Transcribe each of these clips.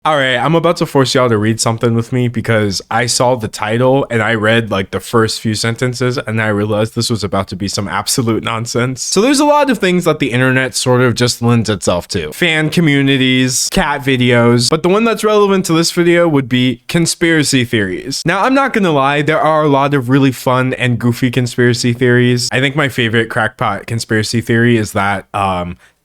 All right, I'm about to force y'all to read something with me because I saw the title and I read like the first few sentences and I realized this was about to be some absolute nonsense. So there's a lot of things that the internet sort of just lends itself to. Fan communities, cat videos, but the one that's relevant to this video would be conspiracy theories. Now, I'm not gonna lie, there are a lot of really fun and goofy conspiracy theories. I think my favorite crackpot conspiracy theory is that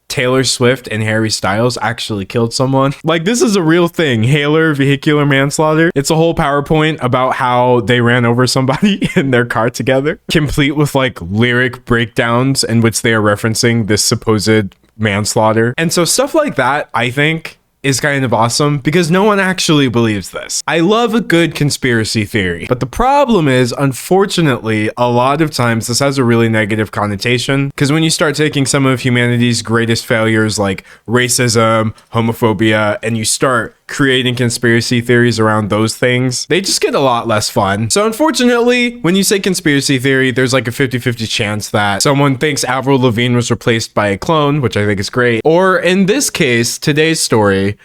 Taylor Swift and Harry Styles actually killed someone. Like, this is a real thing. Hailer vehicular manslaughter. It's a whole PowerPoint about how they ran over somebody in their car together, complete with like lyric breakdowns in which they are referencing this supposed manslaughter. And so stuff like that, I think, is kind of awesome because no one actually believes this. I love a good conspiracy theory, but the problem is, unfortunately, a lot of times this has a really negative connotation because when you start taking some of humanity's greatest failures like racism, homophobia, and you start creating conspiracy theories around those things, they just get a lot less fun. So unfortunately, when you say conspiracy theory, there's like a 50-50 chance that someone thinks Avril Lavigne was replaced by a clone, which I think is great. Or in this case, today's story,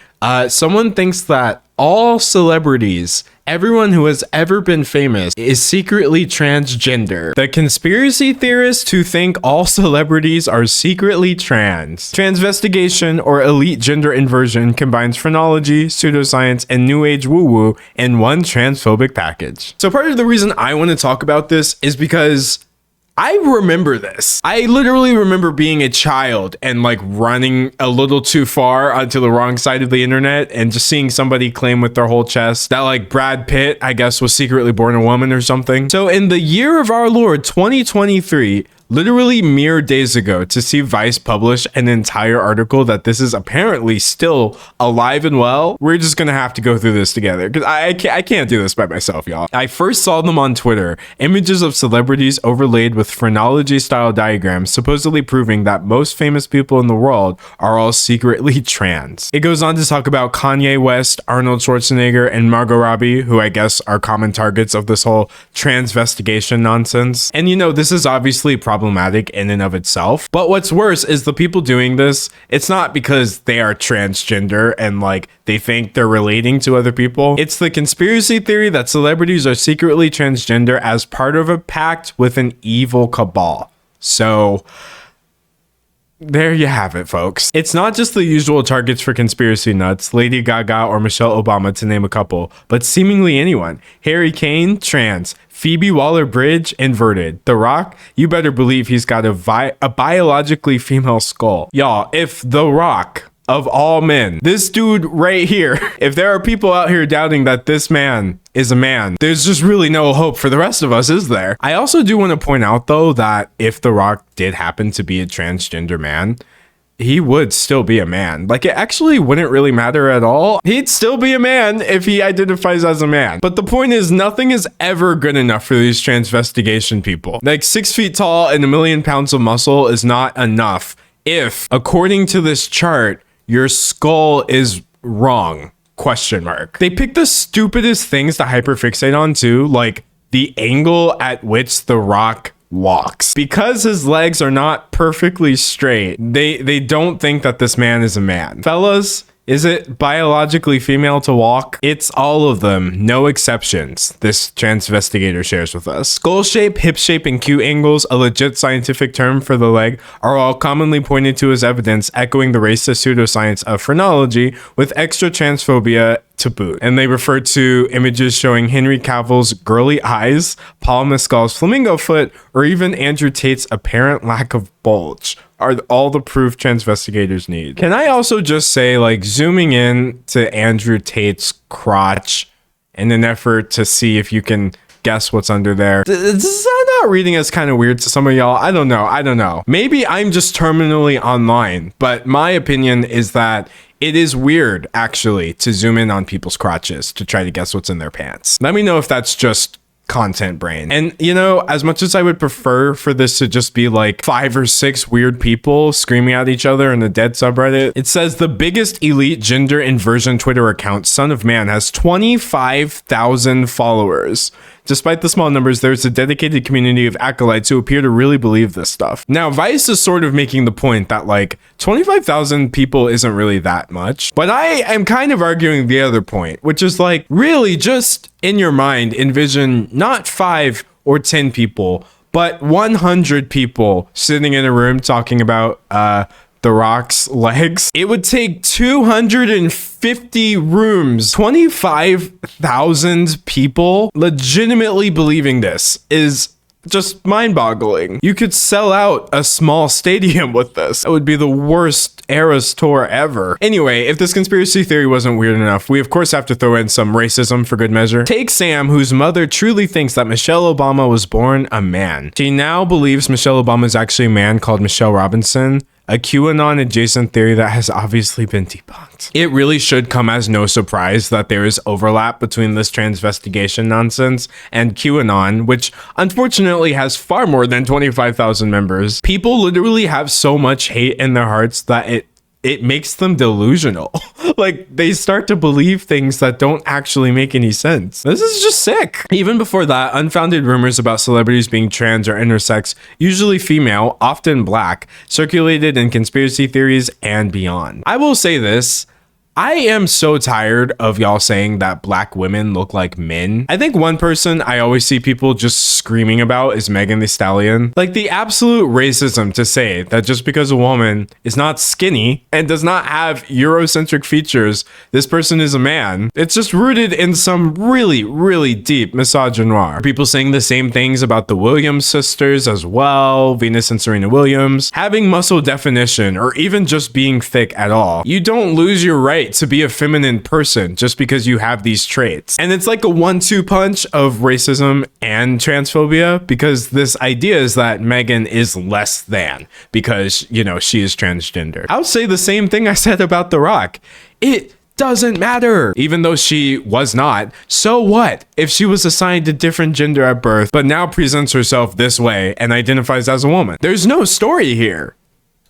someone thinks that all celebrities, everyone who has ever been famous, is secretly transgender. The conspiracy theorists who think all celebrities are secretly trans. Transvestigation, or elite gender inversion, combines phrenology, pseudoscience, and new age woo-woo in one transphobic package. So part of the reason I want to talk about this is because I remember this. I literally remember being a child and like running a little too far onto the wrong side of the internet and just seeing somebody claim with their whole chest that like Brad Pitt, I guess, was secretly born a woman or something. So in the year of our Lord 2023, literally mere days ago, to see Vice publish an entire article that this is apparently still alive and well, we're just gonna have to go through this together because I can't do this by myself, y'all. I first saw them on Twitter, images of celebrities overlaid with phrenology style diagrams supposedly proving that most famous people in the world are all secretly trans. It goes on to talk about Kanye West, Arnold Schwarzenegger, and Margot Robbie, who I guess are common targets of this whole transvestigation nonsense. And you know, this is obviously problematic in and of itself, but what's worse is the people doing this, it's not because they are transgender and like they think they're relating to other people. It's the conspiracy theory that celebrities are secretly transgender as part of a pact with an evil cabal. So there you have it, folks. It's not just the usual targets for conspiracy nuts, Lady Gaga or Michelle Obama to name a couple, but seemingly anyone. Harry Kane, trans. Phoebe Waller-Bridge, inverted. The Rock, you better believe he's got a biologically female skull. Y'all, if The Rock, of all men, this dude right here, if there are people out here doubting that this man is a man, there's just really no hope for the rest of us, is there? I also do want to point out, though, that if The Rock did happen to be a transgender man, he would still be a man. Like, it actually wouldn't really matter at all. He'd still be a man if he identifies as a man. But the point is, nothing is ever good enough for these transvestigation people. Like, 6 feet tall and 1 million pounds of muscle is not enough if, according to this chart, your skull is wrong, question mark. They pick the stupidest things to hyperfixate on too, like the angle at which The Rock walks. Because his legs are not perfectly straight, they don't think that this man is a man. Fellas, is it biologically female to walk? It's all of them, no exceptions, this transvestigator shares with us. Skull shape, hip shape, and Q angles, a legit scientific term for the leg, are all commonly pointed to as evidence, echoing the racist pseudoscience of phrenology with extra transphobia to boot. And they refer to images showing Henry Cavill's girly eyes, Paul Mescal's flamingo foot, or even Andrew Tate's apparent lack of bulge are all the proof transvestigators need. Can I also just say, like, zooming in to Andrew Tate's crotch in an effort to see if you can guess what's under there. Is that not reading as kind of weird to some of y'all? I don't know. Maybe I'm just terminally online, but my opinion is that it is weird, actually, to zoom in on people's crotches to try to guess what's in their pants. Let me know if that's just content brain. And you know, as much as I would prefer for this to just be like 5 or 6 weird people screaming at each other in a dead subreddit, it says the biggest elite gender inversion Twitter account, Son of Man, has 25,000 followers. Despite the small numbers, there's a dedicated community of acolytes who appear to really believe this stuff. Now, Vice is sort of making the point that like 25,000 people isn't really that much, but I am kind of arguing the other point, which is like, really just in your mind, envision not 5 or 10 people, but 100 people sitting in a room talking about The Rock's legs. It would take 250 rooms. 25,000 people legitimately believing this is just mind-boggling. You could sell out a small stadium with this. That would be the worst Eras tour ever. Anyway, if this conspiracy theory wasn't weird enough, we of course have to throw in some racism for good measure. Take Sam, whose mother truly thinks that Michelle Obama was born a man. She now believes Michelle Obama is actually a man called Michelle Robinson, a QAnon adjacent theory that has obviously been debunked. It really should come as no surprise that there is overlap between this transvestigation nonsense and QAnon, which unfortunately has far more than 25,000 members. People literally have so much hate in their hearts that it makes them delusional. Like, they start to believe things that don't actually make any sense. This is just sick. Even before that, unfounded rumors about celebrities being trans or intersex, usually female, often black, circulated in conspiracy theories and beyond. I will say this, I am so tired of y'all saying that black women look like men. I think one person I always see people just screaming about is Megan Thee Stallion. Like, the absolute racism to say that just because a woman is not skinny and does not have Eurocentric features, this person is a man. It's just rooted in some really, really deep misogynoir. People saying the same things about the Williams sisters as well, Venus and Serena Williams, having muscle definition or even just being thick at all. You don't lose your right to be a feminine person just because you have these traits. And it's like a 1-2 punch of racism and transphobia, because this idea is that Megan is less than because, you know, she is transgender. I would say the same thing I said about The Rock. It doesn't matter. Even though she was not, so what if she was assigned a different gender at birth but now presents herself this way and identifies as a woman? There's no story here.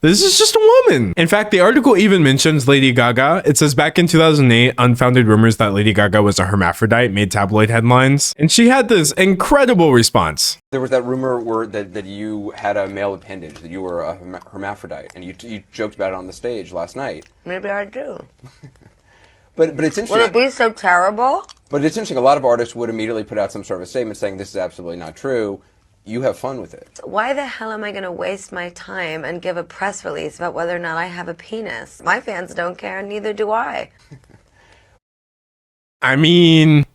This is just a woman. In fact, the article even mentions Lady Gaga. It says back in 2008, unfounded rumors that Lady Gaga was a hermaphrodite made tabloid headlines. And she had this incredible response. There was that rumor that you had a male appendage, that you were a hermaphrodite, and you joked about it on the stage last night. Maybe I do. But it's interesting. Would it be so terrible? But it's interesting, a lot of artists would immediately put out some sort of a statement saying this is absolutely not true. You have fun with it. Why the hell am I going to waste my time and give a press release about whether or not I have a penis? My fans don't care, and neither do I. I mean,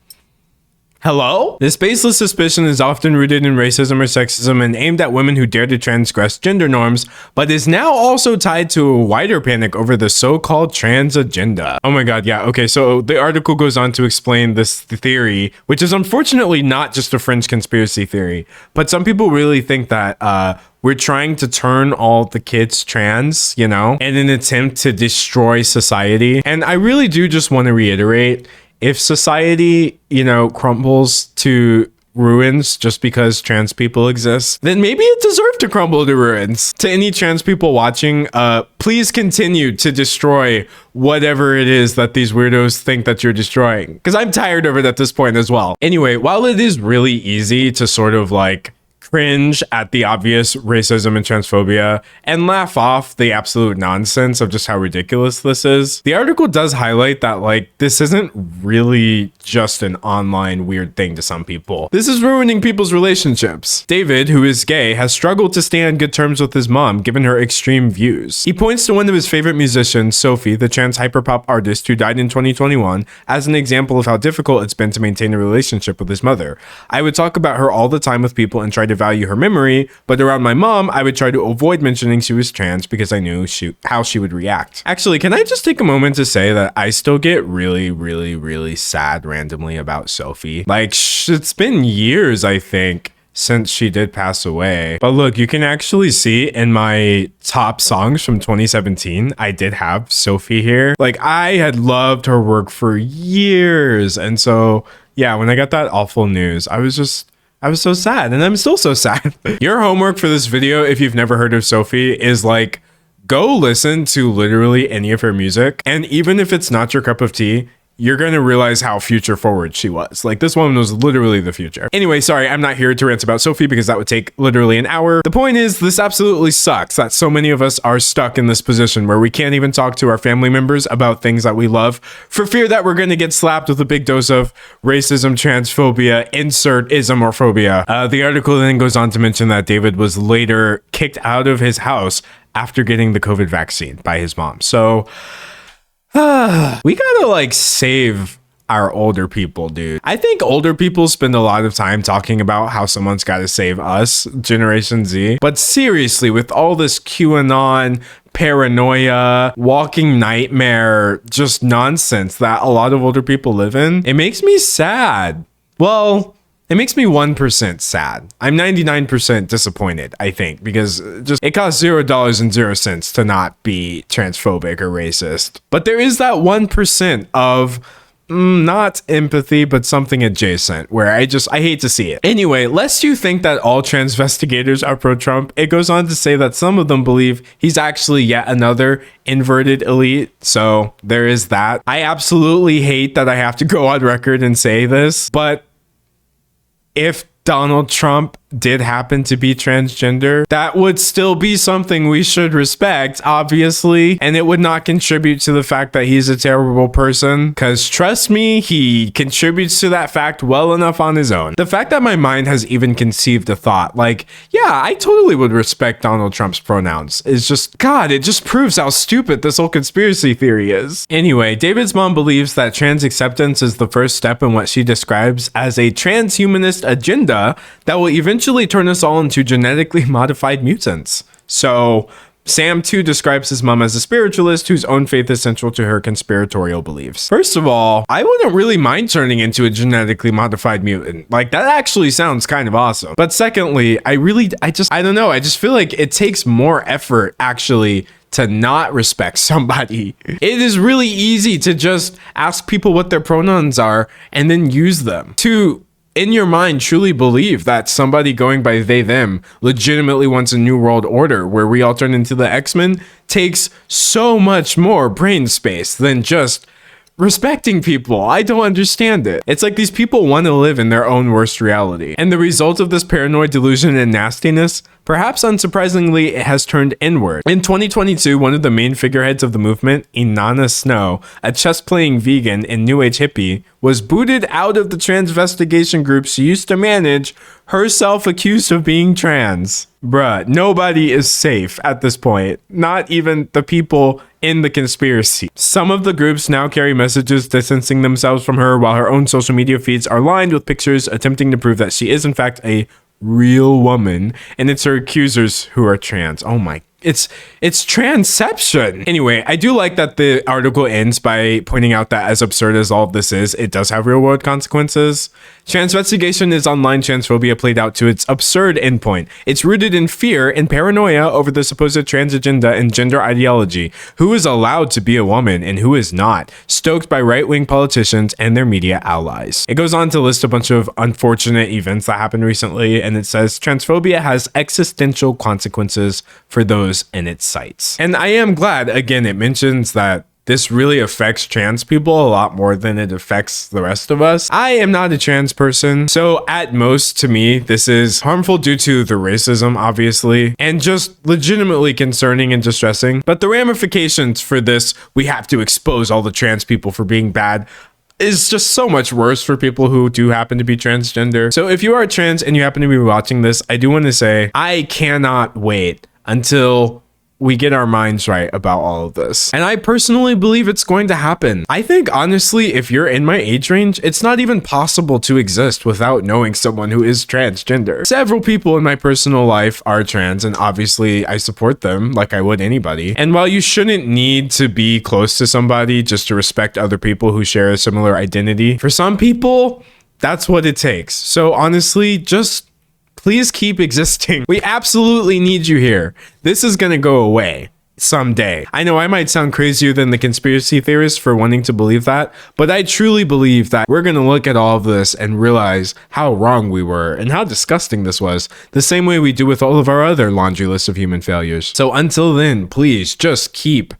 hello? This baseless suspicion is often rooted in racism or sexism and aimed at women who dare to transgress gender norms, but is now also tied to a wider panic over the so-called trans agenda. Oh my god, yeah, okay, so the article goes on to explain this theory, which is unfortunately not just a fringe conspiracy theory, but some people really think that we're trying to turn all the kids trans, you know, in an attempt to destroy society. And I really do just want to reiterate, if society, you know, crumbles to ruins just because trans people exist, then maybe it deserved to crumble to ruins. To any trans people watching, please continue to destroy whatever it is that these weirdos think that you're destroying, because I'm tired of it at this point as well. Anyway, while it is really easy to sort of like cringe at the obvious racism and transphobia and laugh off the absolute nonsense of just how ridiculous this is, the article does highlight that like this isn't really just an online weird thing to some people. This is ruining people's relationships. David, who is gay, has struggled to stay on good terms with his mom given her extreme views. He points to one of his favorite musicians, Sophie, the trans hyperpop artist who died in 2021, as an example of how difficult it's been to maintain a relationship with his mother. I would talk about her all the time with people and try to value her memory, but around my mom, I would try to avoid mentioning she was trans because I knew how she would react. Actually, can I just take a moment to say that I still get really, really, really sad randomly about Sophie? Like, it's been years, I think, since she did pass away. But look, you can actually see in my top songs from 2017, I did have Sophie here. Like, I had loved her work for years. And so, yeah, when I got that awful news, I was so sad, and I'm still so sad. Your homework for this video, if you've never heard of Sophie, is like, go listen to literally any of her music. And even if it's not your cup of tea, you're going to realize how future forward she was. Like, this woman was literally the future. Anyway, sorry, I'm not here to rant about Sophie because that would take literally an hour. The point is, this absolutely sucks that so many of us are stuck in this position where we can't even talk to our family members about things that we love for fear that we're going to get slapped with a big dose of racism, transphobia, insert ism or phobia. The article then goes on to mention that David was later kicked out of his house after getting the COVID vaccine by his mom. So, we gotta like save our older people, dude. I think older people spend a lot of time talking about how someone's got to save us, Generation Z. But seriously, with all this QAnon, paranoia, walking nightmare, just nonsense that a lot of older people live in, it makes me sad. Well, it makes me 1% sad. I'm 99% disappointed, I think, because just it costs $0.00 to not be transphobic or racist. But there is that 1% of not empathy, but something adjacent where I hate to see it. Anyway, lest you think that all transvestigators are pro-Trump, it goes on to say that some of them believe he's actually yet another inverted elite. So there is that. I absolutely hate that I have to go on record and say this, but if Donald Trump did happen to be transgender, that would still be something we should respect, obviously, and it would not contribute to the fact that he's a terrible person, because trust me, he contributes to that fact well enough on his own. The fact that my mind has even conceived a thought like, yeah, I totally would respect Donald Trump's pronouns is just, God, it just proves how stupid this whole conspiracy theory is. Anyway, David's mom believes that trans acceptance is the first step in what she describes as a transhumanist agenda that will eventually turn us all into genetically modified mutants. So Sam too describes his mom as a spiritualist whose own faith is central to her conspiratorial beliefs. First of all, I wouldn't really mind turning into a genetically modified mutant. Like, that actually sounds kind of awesome. But secondly, I don't know. I just feel like it takes more effort actually to not respect somebody. It is really easy to just ask people what their pronouns are and then use them. To in your mind truly believe that somebody going by they them legitimately wants a new world order where we all turn into the X-Men takes so much more brain space than just respecting people. I don't understand it. It's like these people want to live in their own worst reality. And the result of this paranoid delusion and nastiness, perhaps unsurprisingly, it has turned inward. In 2022, one of the main figureheads of the movement, Inanna Snow, a chess-playing vegan and New Age hippie, was booted out of the transvestigation group she used to manage, herself accused of being trans. Bruh, nobody is safe at this point. Not even the people in the conspiracy. Some of the groups now carry messages distancing themselves from her, while her own social media feeds are lined with pictures attempting to prove that she is in fact a real woman, and it's her accusers who are trans. Oh my, it's transception. Anyway, I do like that the article ends by pointing out that as absurd as all of this is, it does have real world consequences. Transvestigation is online transphobia played out to its absurd endpoint. It's rooted in fear and paranoia over the supposed trans agenda and gender ideology, who is allowed to be a woman and who is not, stoked by right-wing politicians and their media allies. It goes on to list a bunch of unfortunate events that happened recently, and it says transphobia has existential consequences for those in its sights. And I am glad, again, it mentions that this really affects trans people a lot more than it affects the rest of us. I am not a trans person, so at most, to me, this is harmful due to the racism, obviously, and just legitimately concerning and distressing. But the ramifications for this, we have to expose all the trans people for being bad, is just so much worse for people who do happen to be transgender. So if you are trans and you happen to be watching this, I do want to say, I cannot wait until we get our minds right about all of this. And I personally believe it's going to happen. I think, honestly, if you're in my age range, it's not even possible to exist without knowing someone who is transgender. Several people in my personal life are trans, and obviously I support them like I would anybody. And while you shouldn't need to be close to somebody just to respect other people who share a similar identity, for some people, that's what it takes. So honestly, just please keep existing. We absolutely need you here. This is gonna go away someday. I know I might sound crazier than the conspiracy theorists for wanting to believe that, but I truly believe that we're gonna look at all of this and realize how wrong we were and how disgusting this was, the same way we do with all of our other laundry list of human failures. So until then, please just keep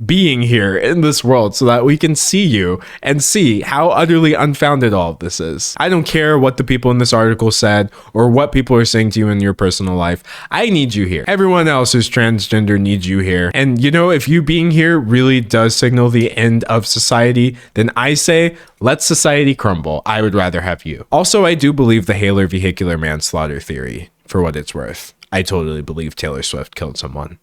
being here in this world so that we can see you and see how utterly unfounded all of this is. I don't care what the people in this article said or what people are saying to you in your personal life. I need you here. Everyone else who's transgender needs you here. And you know, if you being here really does signal the end of society, then I say, let society crumble. I would rather have you. Also, I do believe the Haler vehicular manslaughter theory, for what it's worth. I totally believe Taylor Swift killed someone.